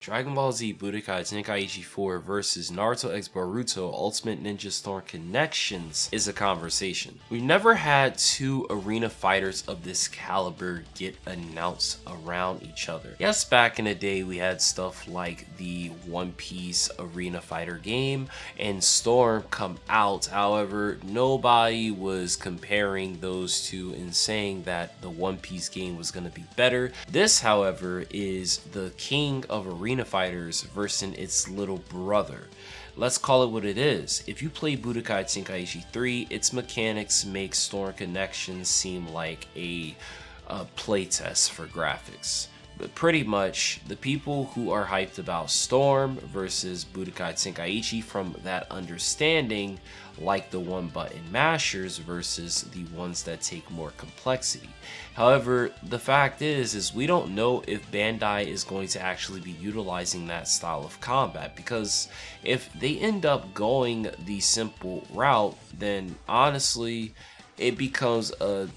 Dragon Ball Z Budokai Tenkaichi 4 versus Naruto x Boruto Ultimate Ninja Storm Connections is a conversation. We've never had two arena fighters of this caliber get announced around each other. Yes, back in the day we had stuff like the One Piece Arena Fighter game and Storm come out. However, nobody was comparing those two and saying that the One Piece game was going to be better. This, however, is the king of arena fighters versus its little brother. Let's call it what it is. If you play Budokai Tenkaichi 3, its mechanics make Storm Connections seem like a playtest for graphics. But pretty much, the people who are hyped about Storm versus Budokai Tenkaichi from that understanding like the one button mashers versus the ones that take more complexity. However, the fact is we don't know if Bandai is going to actually be utilizing that style of combat, because if they end up going the simple route, then honestly it becomes a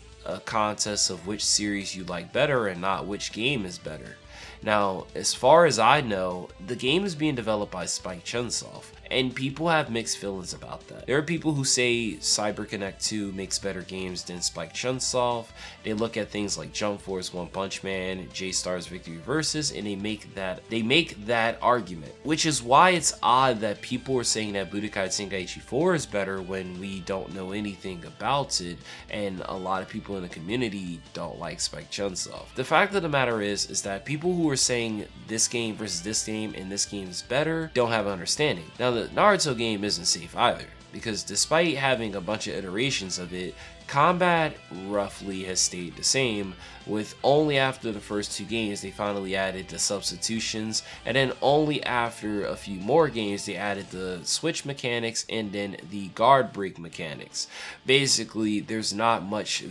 contest of which series you like better and not which game is better. Now, as far as I know, the game is being developed by Spike Chunsoft, and people have mixed feelings about that. There are people who say CyberConnect 2 makes better games than Spike Chunsoft. They look at things like Jump Force, One Punch Man, J-Star's Victory Versus, and they make that argument, which is why it's odd that people are saying that Budokai Tenkaichi 4 is better when we don't know anything about it, and a lot of people in the community don't like Spike Chunsoft. The fact of the matter is that people who are saying this game versus this game and this game is better don't have an understanding. Now, the Naruto game isn't safe either, because despite having a bunch of iterations of it, combat roughly has stayed the same, with only after the first two games they finally added the substitutions, and then only after a few more games they added the switch mechanics and then the guard break mechanics. Basically, there's not much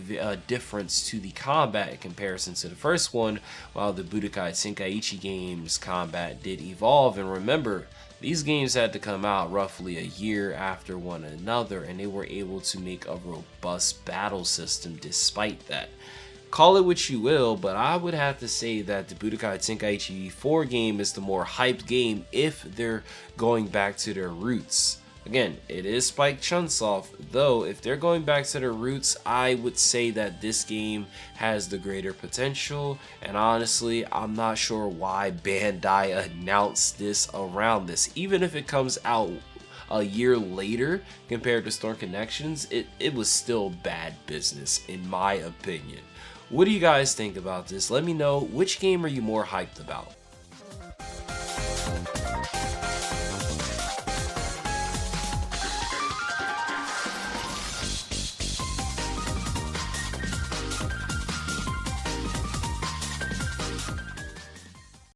difference to the combat in comparison to the first one, while the Budokai Tenkaichi game's combat did evolve. And remember, these games had to come out roughly a year after one another, and they were able to make a robust battle system despite that. Call it what you will, but I would have to say that the Budokai Tenkaichi 4 game is the more hyped game if they're going back to their roots. Again, it is Spike Chunsoft, though if they're going back to their roots, I would say that this game has the greater potential, and honestly, I'm not sure why Bandai announced this around this. Even if it comes out a year later compared to Storm Connections, it was still bad business in my opinion. What do you guys think about this? Let me know, which game are you more hyped about?